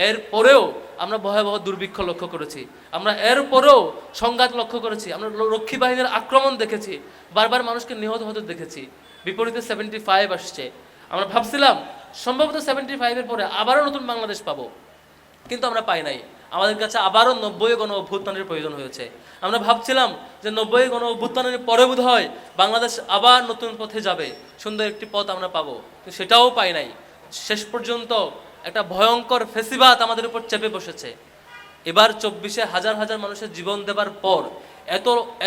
এরপরেও আমরা ভয়াবহ দুর্ভিক্ষ লক্ষ্য করেছি, আমরা এরপরেও সংঘাত লক্ষ্য করেছি, আমরা রক্ষী বাহিনীর আক্রমণ দেখেছি, বারবার মানুষকে নিহত হতে দেখেছি। বিপরীতে 75 আসছে। আমরা ভাবছিলাম সম্ভবত 75-এর পরে আবারও নতুন বাংলাদেশ পাবো, কিন্তু আমরা পাই নাই। আমাদের কাছে আবারও 90 গণ অভ্যুত্থানের প্রয়োজন হয়েছে। আমরা ভাবছিলাম যে 90 গণ অভ্যুত্থানের পরে বোধ হয় বাংলাদেশ আবার নতুন পথে যাবে, সুন্দর একটি পথ আমরা পাবো, কিন্তু সেটাও পাই নাই। শেষ পর্যন্ত একটা ভয়ঙ্কর ফেসিবাদ আমাদের উপর চেপে বসেছে। এবার 24-এ হাজার হাজার মানুষের জীবন দেবার পর,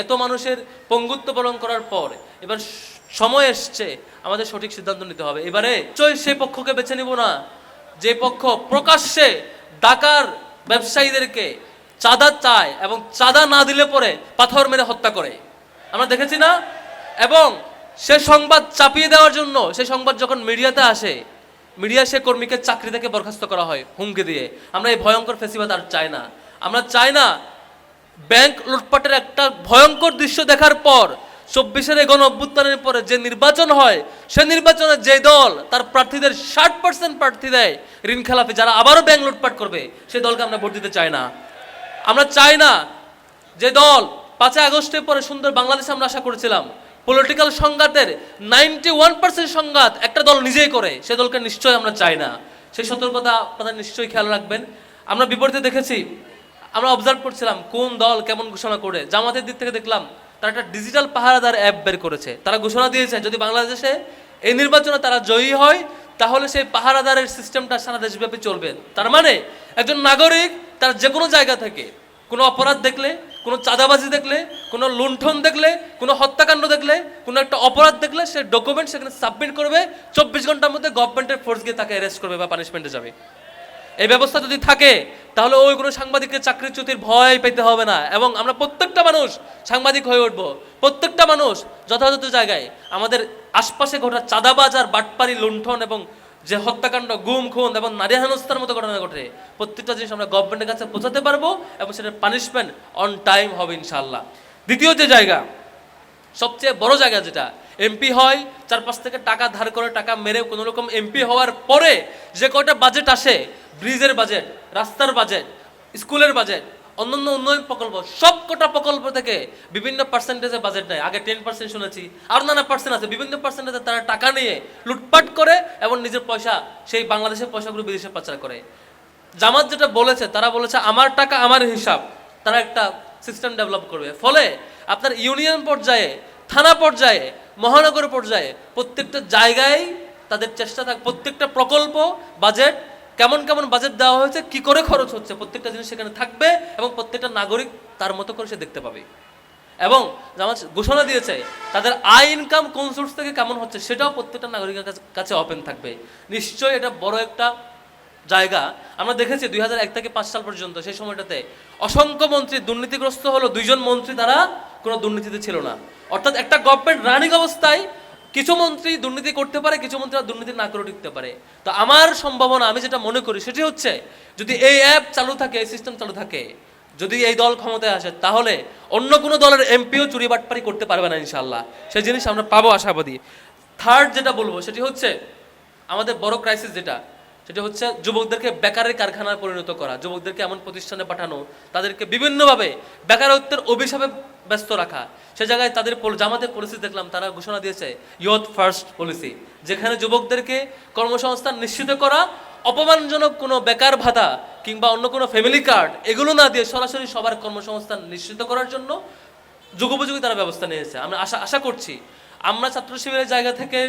এত মানুষের পঙ্গুত্ব বরণ করার পর এবার সময় এসছে আমাদের সঠিক সিদ্ধান্ত নিতে হবে। এবারে সেই পক্ষকে বেছে নিব না যে পক্ষ প্রকাশ্যে ঢাকার ব্যবসায়ীদেরকে চাঁদা চায় এবং চাঁদা না দিলে পরে পাথর মেরে হত্যা করে, আমরা দেখেছি না? এবং সে সংবাদ চাপিয়ে দেওয়ার জন্য সেই সংবাদ যখন মিডিয়াতে আসে, মিডিয়া সে কর্মীকে চাকরি থেকে বরখাস্ত করা হয় হুমকি দিয়ে। আমরা এই ভয়ঙ্কর ফেসিবাদ আর চাই না। আমরা চাই না ব্যাংক লুটপাটের একটা ভয়ঙ্কর দৃশ্য দেখার পর 24-এর গণ অভ্যুত্থানের পরে যে নির্বাচন হয়, সে নির্বাচনে যে দল তার প্রার্থীদের 60% প্রার্থী দেয় ঋণ খেলাপি, যারা আবারও ব্যাংক লুটপাট করবে, সেই দলকে আমরা ভোট দিতে চাই না। আমরা চাই না যে দল 5 আগস্টের পরে সুন্দর বাংলাদেশ আমরা আশা করেছিলাম, পলিটিক্যাল সংঘাতের 91% সংঘাত একটা দল নিজেই করে, সে দলকে নিশ্চয়ই আমরা চাই না। সেই সতর্কতা আপনারা নিশ্চয়ই খেয়াল রাখবেন। আমরা বিপরীতে দেখেছি, আমরা অবজার্ভ করছিলাম কোন দল কেমন ঘোষণা করে। জামাতের দিক থেকে দেখলাম তারা একটা ডিজিটাল পাহারাদার অ্যাপ বের করেছে। তারা ঘোষণা দিয়েছে যদি বাংলাদেশে এই নির্বাচনে তারা জয়ী হয় তাহলে সেই পাহারাদারের সিস্টেমটা সারা দেশব্যাপী চলবে। তার মানে একজন নাগরিক তার যে কোনো জায়গা থেকে কোনো অপরাধ দেখলে, কোনো চাঁদাবাজি দেখলে, কোনো লুণ্ঠন দেখলে, কোনো হত্যাকাণ্ড দেখলে, কোনো একটা অপরাধ দেখলে সে ডকুমেন্ট সেখানে সাবমিট করবে, 24 ঘন্টার মধ্যে গভর্নমেন্টের ফোর্স গিয়ে তাকে অ্যারেস্ট করবে বা পানিশমেন্টে যাবে। এই ব্যবস্থা যদি থাকে তাহলে ওই কোনো সাংবাদিককে চাকরিচ্যুতির ভয় পেতে হবে না। এবং আমরা প্রত্যেকটা মানুষ সাংবাদিক হয়ে উঠবো, প্রত্যেকটা মানুষ যথাযথ জায়গায় আমাদের আশপাশে ঘটা চাঁদাবাজ আর বাটপারি, লুণ্ঠন এবং যে হত্যাকাণ্ড, গুম খুন এবং নারী হেনস্থার মতো ঘটনা ঘটে, প্রত্যেকটা জিনিস আমরা গভর্নমেন্টের কাছে পৌঁছাতে পারবো এবং সেটার পানিশমেন্ট অন টাইম হবে ইনশাআল্লাহ। দ্বিতীয় যে জায়গা, সবচেয়ে বড় জায়গা, যেটা এমপি হয়, 4-5 থেকে টাকা ধার করে টাকা মেরে কোনো রকম এমপি হওয়ার পরে যে কয়টা বাজেট আসে, ব্রিজের বাজেট, রাস্তার বাজেট, স্কুলের বাজেট, অন্যান্য উন্নয়ন প্রকল্প, সব কটা প্রকল্প থেকে বিভিন্ন পার্সেন্টেজে বাজেট নেয়। আগে 10% শুনেছি, আর নানা পার্সেন্ট আছে, বিভিন্ন পার্সেন্টেজে তারা টাকা নিয়ে লুটপাট করে এবং নিজের পয়সা, সেই বাংলাদেশের পয়সাগুলো বিদেশে পাচার করে। জামাত যেটা বলেছে, তারা বলেছে আমার টাকা আমার হিসাব, তারা একটা সিস্টেম ডেভেলপ করবে। ফলে আপনার ইউনিয়ন পর্যায়ে, থানা পর্যায়ে, মহানগর পর্যায়ে প্রত্যেকটা জায়গায় তাদের চেষ্টা থাকে, প্রত্যেকটা প্রকল্প, বাজেট, কেমন কেমন বাজেট দেওয়া হয়েছে, কি করে খরচ হচ্ছে, প্রত্যেকটা জিনিস সেখানে থাকবে এবং প্রত্যেকটা নাগরিক তার মতো করে সে দেখতে পাবে। এবং জামাত ঘোষণা দিয়েছে তাদের আয় ইনকাম কোন সোর্স থেকে কেমন হচ্ছে সেটাও প্রত্যেকটা নাগরিকের কাছে ওপেন থাকবে। নিশ্চয়ই এটা বড় একটা জায়গা। আমরা দেখেছি 2001 থেকে 5 সাল পর্যন্ত, সেই সময়টাতে অসংখ্য মন্ত্রী দুর্নীতিগ্রস্ত হলো, 2 জন মন্ত্রী তারা কোনো দুর্নীতিতে ছিল না। অর্থাৎ একটা গভর্নমেন্ট রানিং অবস্থায় কিছু মন্ত্রী দুর্নীতি করতে পারে, কিছু মন্ত্রী দুর্নীতি না করে টিকতে পারে। তো আমার সম্ভাবনা, আমি যেটা মনে করি সেটি হচ্ছে, যদি এই অ্যাপ চালু থাকে, এই সিস্টেম চালু থাকে, যদি এই দল ক্ষমতায় আসে, তাহলে অন্য কোনো দলের এমপিও চুরি বাটপারি করতে পারবে না ইনশাআল্লাহ। সেই জিনিস আমরা পাবো আশাবাদী। থার্ড যেটা বলবো সেটি হচ্ছে আমাদের বড় ক্রাইসিস যেটা, সেটা হচ্ছে যুবকদেরকে বেকারের কারখানায় পরিণত করা, যুবকদেরকে এমন প্রতিষ্ঠানে পাঠানো, তাদেরকে বিভিন্নভাবে বেকারত্বের অভিশাপে ব্যস্ত রাখা। সে জায়গায় তাদের জামাতের পলিসি দেখলাম, তারা ঘোষণা দিয়েছে ইয়ুথ ফার্স্ট পলিসি, যেখানে যুবকদেরকে কর্মসংস্থান নিশ্চিত করা, অপমানজনক কোনো বেকার ভাতা কিংবা অন্য কোনো ফ্যামিলি কার্ড এগুলো না দিয়ে সরাসরি সবার কর্মসংস্থান নিশ্চিত করার জন্য যুগোপযোগী তারা ব্যবস্থা নিয়েছে। আমরা আশা করছি আমরা ছাত্র শিবিরের জায়গা থেকে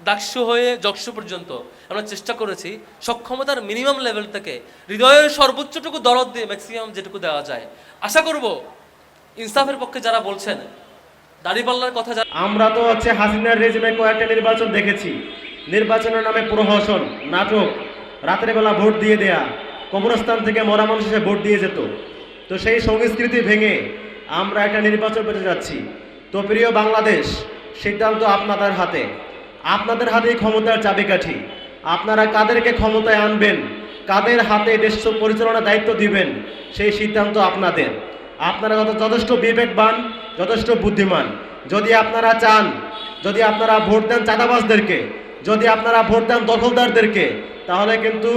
ডাকসু হয়ে জকসু পর্যন্ত আমরা চেষ্টা করেছি সক্ষমতার মিনিমাম লেভেল থেকে হৃদয়ের সর্বোচ্চটুকু দরদ দিয়ে ম্যাক্সিমাম যেটুকু দেওয়া যায়। আশা করব ইনসাফের পক্ষে যারা বলছেন দাড়িপাল্লার কথা, আমরা তো হাসিনার রেজিমে কয়েকটা নির্বাচন দেখেছি, নির্বাচনের নামে প্রহসন, নাটক, রাতের বেলা ভোট দিয়ে দেয়া, কবরস্থান থেকে মরা মানুষ এসে ভোট দিয়ে যেত। তো সেই সংস্কৃতি ভেঙে আমরা একটা নির্বাচন পেতে যাচ্ছি। তো প্রিয় বাংলাদেশ, সিদ্ধান্ত আপনাদের হাতে, আপনাদের হাতেই ক্ষমতার চাবিকাঠি। আপনারা কাদেরকে ক্ষমতায় আনবেন, কাদের হাতে দেশ পরিচালনার দায়িত্ব দিবেন, সেই সিদ্ধান্ত আপনাদের। আপনারা যথেষ্ট বিবেকবান, যথেষ্ট বুদ্ধিমান। যদি আপনারা চান, যদি আপনারা ভোট দেন চাঁদাবাজদেরকে, যদি আপনারা ভোট দেন দখলদারদেরকে, তাহলে কিন্তু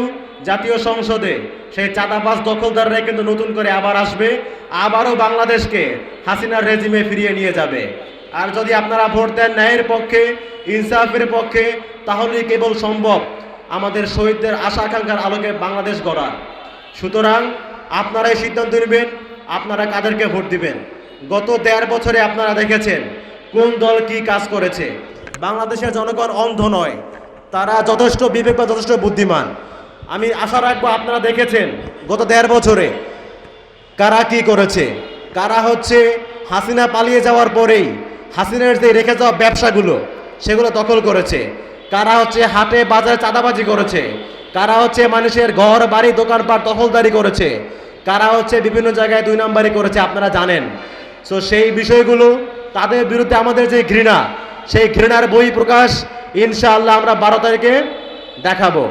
জাতীয় সংসদে সেই চাঁদাবাজ দখলদাররা কিন্তু নতুন করে আবার আসবে, আবারও বাংলাদেশকে হাসিনার রেজিমে ফিরিয়ে নিয়ে যাবে। আর যদি আপনারা ভোট দেন ন্যায়ের পক্ষে, ইনসাফের পক্ষে, তাহলেই কেবল সম্ভব আমাদের শহীদদের আশা আকাঙ্ক্ষার আলোকে বাংলাদেশ গড়ার। সুতরাং আপনারাই সিদ্ধান্ত নেবেন আপনারা কাদেরকে ভোট দিবেন। গত 1.5 বছরে আপনারা দেখেছেন কোন দল কি কাজ করেছে। বাংলাদেশের জনগণ অন্ধ নয়, তারা যথেষ্ট বিবেকবান, যথেষ্ট বুদ্ধিমান। আমি আশা রাখবো আপনারা দেখেছেন গত 1.5 বছরে কারা কি করেছে। কারা হচ্ছে হাসিনা পালিয়ে যাওয়ার পরেই হাসিনার যে রেখে যাওয়া ব্যবসাগুলো সেগুলো দখল করেছে। কারা হচ্ছে হাটে বাজারে চাঁদাবাজি করেছে। কারা হচ্ছে মানুষের ঘর বাড়ি দোকানপাট দখলদারি করেছে। কারা হচ্ছে বিভিন্ন জায়গায় 2 নাম্বারি করেছে, আপনারা জানেন। সো সেই বিষয়গুলো, তাদের বিরুদ্ধে আমাদের যে ঘৃণা, সেই ঘৃণার বহিঃপ্রকাশ ইনশাআল্লাহ আমরা 12 তারিখে দেখাবো।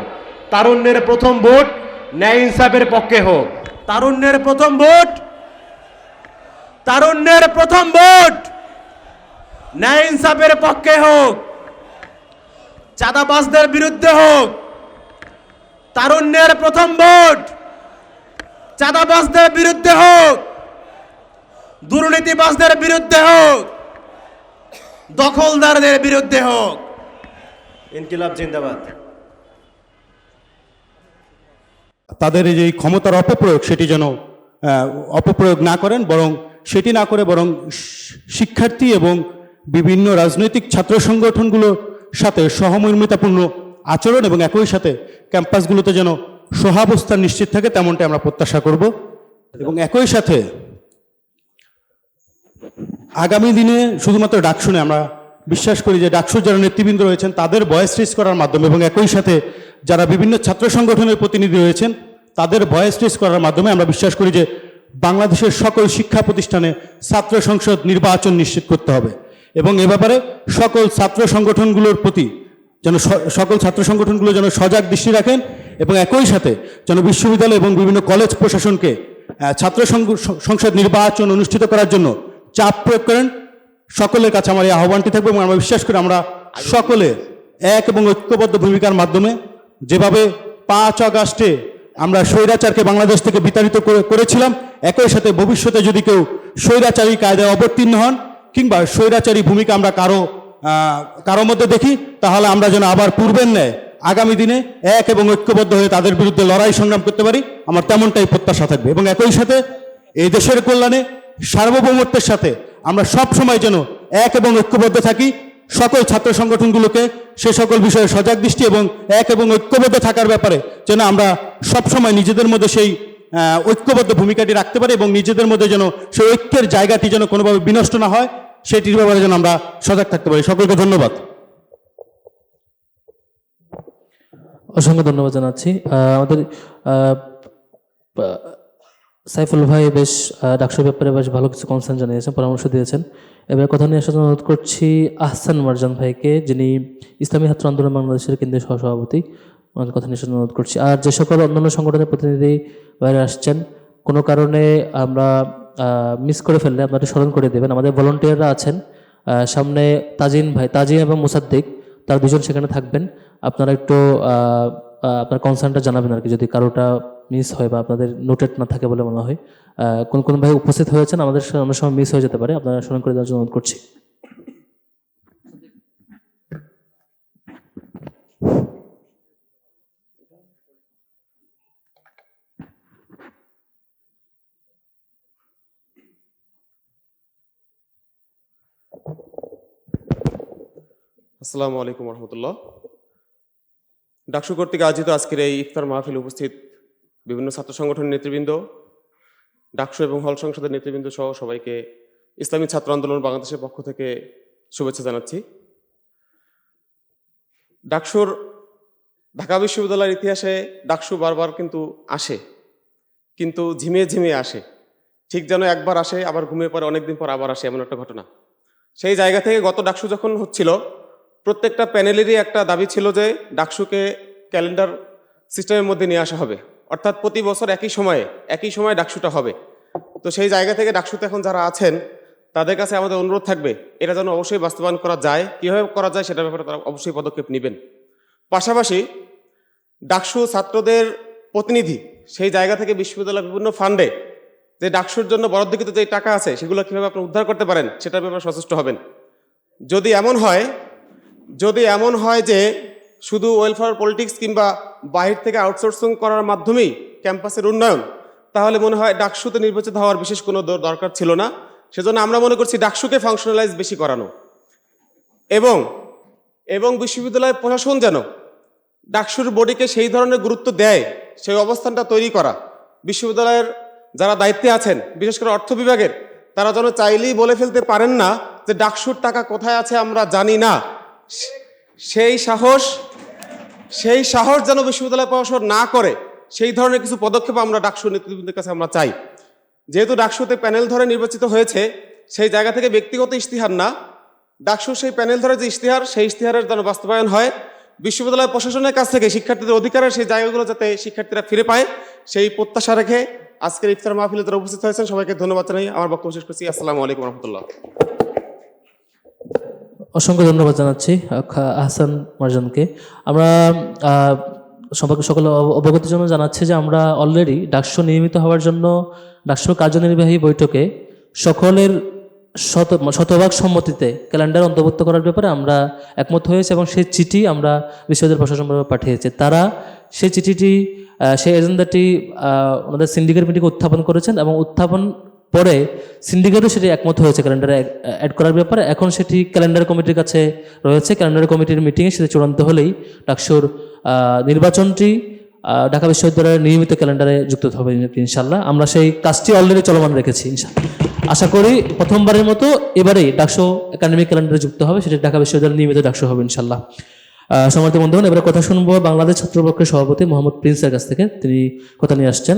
তারুণ্যের প্রথম ভোট ন্যায় ইনসাফের পক্ষে হোক। তারুণ্যের প্রথম ভোট, তারুণ্যের প্রথম ভোট ন্যায় ইনসাফের পক্ষে হোক, চাঁদাবাজদের বিরুদ্ধে হোক। তারুণ্যের প্রথম ভোট চাঁদাবাজদের বিরুদ্ধে হোক, দুর্নীতিবাজদের বিরুদ্ধে হোক, দখলদারদের বিরুদ্ধে হোক। ইনকিলাব জিন্দাবাদ। তাদের এই যে ক্ষমতার অপপ্রয়োগ সেটি যেন অপপ্রয়োগ না করেন, বরং সেটি না করে বরং শিক্ষার্থী এবং বিভিন্ন রাজনৈতিক ছাত্র সংগঠনগুলোর সাথে সহমর্মিতাপূর্ণ আচরণ এবং একই সাথে ক্যাম্পাসগুলোতে যেন সহাবস্থান নিশ্চিত থাকে, তেমনটাই আমরা প্রত্যাশা করব। এবং একই সাথে আগামী দিনে শুধুমাত্র ডাকসুনে আমরা বিশ্বাস করি যে ডাকসুর যারা নেতৃবৃন্দ রয়েছেন তাদের ভয়েস রেজ করার মাধ্যমে এবং একই সাথে যারা বিভিন্ন ছাত্র সংগঠনের প্রতিনিধি রয়েছেন তাদের ভয়েস রেজ করার মাধ্যমে আমরা বিশ্বাস করি যে বাংলাদেশের সকল শিক্ষা প্রতিষ্ঠানে ছাত্র সংসদ নির্বাচন নিশ্চিত করতে হবে। এবং এ ব্যাপারে সকল ছাত্র সংগঠনগুলোর প্রতি যেন সকল ছাত্র সংগঠনগুলো যেন সজাগ দৃষ্টি রাখেন এবং একই সাথে যেন বিশ্ববিদ্যালয় এবং বিভিন্ন কলেজ প্রশাসনকে ছাত্র সংসদ নির্বাচন অনুষ্ঠিত করার জন্য চাপ প্রয়োগ করেন। সকলের কাছে আমার এই আহ্বানটি থাকবে এবং আমরা বিশ্বাস করি আমরা সকলে এক এবং ঐক্যবদ্ধ ভূমিকার মাধ্যমে যেভাবে 5 আগস্টে আমরা স্বৈরাচারকে বাংলাদেশ থেকে বিতাড়িত করেছিলাম, একই সাথে ভবিষ্যতে যদি কেউ স্বৈরাচারী কায়দায় অবতীর্ণ হন কিংবা স্বৈরাচারী ভূমিকা আমরা কারো মধ্যে দেখি, তাহলে আমরা যেন আবার পূর্বের ন্যায় আগামী দিনে এক এবং ঐক্যবদ্ধ হয়ে তাদের বিরুদ্ধে লড়াই সংগ্রাম করতে পারি, আমার তেমনটাই প্রত্যাশা থাকবে। এবং একই সাথে এই দেশের কল্যাণে সার্বভৌমত্বের সাথে আমরা সব সময় যেন এক এবং ঐক্যবদ্ধ থাকি, সকল ছাত্র সংগঠনগুলোকে সে সকল বিষয়ে সজাগ দৃষ্টি এবং এক এবং ঐক্যবদ্ধ থাকার ব্যাপারে যেন আমরা সবসময় নিজেদের মধ্যে সেই ঐক্যবদ্ধ ভূমিকাটি রাখতে পারি এবং নিজেদের মধ্যে যেন সেই ঐক্যের জায়গাটি যেন কোনোভাবে বিনষ্ট না হয় সেটির ব্যাপারে যেন আমরা সজাগ থাকতে পারি। সকলকে ধন্যবাদ। অসংখ্য ধন্যবাদ জানাচ্ছি। আমাদের সাইফুল ভাই বেশ ডাকসুর ব্যাপারে বেশ ভালো কিছু কনসার্ন জানিয়েছেন, পরামর্শ দিয়েছেন। এবার কথা নিয়ে আসার জন্য অনুরোধ করছি আহসান মারজান ভাইকে, যিনি ইসলামী ছাত্র আন্দোলন বাংলাদেশের কেন্দ্রীয় সহসভাপতি। ওনার কথা নিয়ে আসার জন্য অনুরোধ করছি। আর যে সকল অন্যান্য সংগঠনের প্রতিনিধি বাইরে আসছেন, কোনো কারণে আমরা মিস করে ফেললে আপনারা স্মরণ করে দেবেন। আমাদের ভলান্টিয়াররা আছেন সামনে, তাজিন ভাই, তাজিন এবং মুসাদ্দিক, তারা দুজন সেখানে থাকবেন। আপনারা একটু আপনার কনসার্নটা জানাবেন আর কি, যদি কারোটা মিস হয় বা আপনাদের নোটেড না থাকে বলে মনে হয়। কোন কোন ভাই উপস্থিত হয়েছেন আমাদের অনেক সময় মিস হয়ে যেতে পারে, আপনারা স্মরণ করে দেওয়ার জন্য অনুরোধ করছি। আসসালামু আলাইকুম রহমতুল্লাহ। ডাকসু কর্তৃক আয়োজিত আজকের এই ইফতার মাহফিল উপস্থিত বিভিন্ন ছাত্র সংগঠনের নেতৃবৃন্দ, ডাকসু এবং হল সংসদের নেতৃবৃন্দ সহ সবাইকে ইসলামী ছাত্র আন্দোলন বাংলাদেশের পক্ষ থেকে শুভেচ্ছা জানাচ্ছি। ডাকসুর ঢাকা বিশ্ববিদ্যালয়ের ইতিহাসে ডাকসু বারবার কিন্তু আসে, কিন্তু ঝিমিয়ে ঝিমিয়ে আসে, ঠিক যেন একবার আসে আবার ঘুমিয়ে পড়ে, অনেকদিন পর আবার আসে, এমন একটা ঘটনা। সেই জায়গা থেকে গত ডাকসু যখন হচ্ছিল, প্রত্যেকটা প্যানেলেরই একটা দাবি ছিল যে ডাকসুকে ক্যালেন্ডার সিস্টেমের মধ্যে নিয়ে আসা হবে, অর্থাৎ প্রতি বছর একই সময় ডাকসুটা হবে। তো সেই জায়গা থেকে ডাকসুতে এখন যারা আছেন তাদের কাছে আমাদের অনুরোধ থাকবে এটা যেন অবশ্যই বাস্তবায়ন করা যায়। কীভাবে করা যায় সেটার ব্যাপারে তারা অবশ্যই পদক্ষেপ নেবেন। পাশাপাশি ডাকসু ছাত্রদের প্রতিনিধি, সেই জায়গা থেকে বিশ্ববিদ্যালয় বিভিন্ন ফান্ডে যে ডাকসুর জন্য বরাদ্দকৃত যে টাকা আছে সেগুলো কীভাবে আপনি উদ্ধার করতে পারেন সেটার ব্যাপারে সচেষ্ট হবেন। যদি এমন হয় যে শুধু ওয়েলফেয়ার পলিটিক্স কিংবা বাহির থেকে আউটসোর্সিং করার মাধ্যমেই ক্যাম্পাসের উন্নয়ন, তাহলে মনে হয় ডাকসুতে নির্বাচিত হওয়ার বিশেষ কোনো দরকার ছিল না। সেজন্য আমরা মনে করছি ডাকসুকে ফাংশনালাইজ বেশি করানো এবং বিশ্ববিদ্যালয়ের প্রশাসন যেন ডাকসুর বডিকে সেই ধরনের গুরুত্ব দেয়, সেই অবস্থানটা তৈরি করা। বিশ্ববিদ্যালয়ের যারা দায়িত্বে আছেন, বিশেষ করে অর্থ বিভাগের, তারা যেন চাইলেই বলে ফেলতে পারেন না যে ডাকসুর টাকা কোথায় আছে আমরা জানি না। সেই সাহস যেন বিশ্ববিদ্যালয় প্রশাসন না করে, সেই ধরনের কিছু পদক্ষেপ আমরা ডাকসু নেতৃবৃন্দের কাছে আমরা চাই। যেহেতু ডাকসুতে প্যানেল ধরে নির্বাচিত হয়েছে, সেই জায়গা থেকে ব্যক্তিগত ইশতিহার না, ডাকসুর সেই প্যানেল ধরে যে ইশতিহার, সেই ইশতিহারের যেন বাস্তবায়ন হয়। বিশ্ববিদ্যালয় প্রশাসনের কাছ থেকে শিক্ষার্থীদের অধিকারের সেই জায়গাগুলো যাতে শিক্ষার্থীরা ফিরে পায়, সেই প্রত্যাশা রেখে আজকের ইফতার মাহফিলে যারা উপস্থিত হয়েছেন সবাইকে ধন্যবাদ জানাই। আমার বক্তব্য শেষ করছি। আসসালামু আলাইকুম রহমতুল্লাহ। অসংখ্য ধন্যবাদ জানাচ্ছি আহসান মারজানকে। আমরা সম্পর্কে সকলে অবগতির জন্য জানাচ্ছি যে আমরা অলরেডি ডাকসু নিয়মিত হওয়ার জন্য ডাকসু কার্যনির্বাহী বৈঠকে সকলের শতভাগ সম্মতিতে ক্যালেন্ডার অন্তর্ভুক্ত করার ব্যাপারে আমরা একমত হয়েছে এবং সেই চিঠি আমরা বিশ্ববিদ্যালয় প্রশাসন পাঠিয়েছি। তারা সেই চিঠিটি, সেই এজেন্ডাটি ওনাদের সিন্ডিকেট মিটিংয়ে উত্থাপন করেছেন এবং উত্থাপন পরে সিন্ডিকেটও সেটি একমত হয়েছে ক্যালেন্ডারে অ্যাড করার ব্যাপারে। এখন সেটি ক্যালেন্ডার কমিটির কাছে রয়েছে। ক্যালেন্ডার কমিটির মিটিংয়ে সেটি চূড়ান্ত হলেই ডাকসুর নির্বাচনটি ঢাকা বিশ্ববিদ্যালয়ের নিয়মিত ক্যালেন্ডারে যুক্ত হবে ইনশাল্লাহ। আমরা সেই কাজটি অলরেডি চলমান রেখেছি ইনশাল্লাহ। আশা করি প্রথমবারের মতো এবারেই ডাকসু একাডেমিক ক্যালেন্ডারে যুক্ত হবে, সেটি ঢাকা বিশ্ববিদ্যালয়ের নিয়মিত ডাকসু হবে ইনশাল্লাহ। সম্মানিত বন্ধুগণ, এবারে কথা শুনবো বাংলাদেশ ছাত্রপক্ষের সভাপতি মোহাম্মদ প্রিন্সের কাছ থেকে। তিনি কথা নিয়ে আসছেন।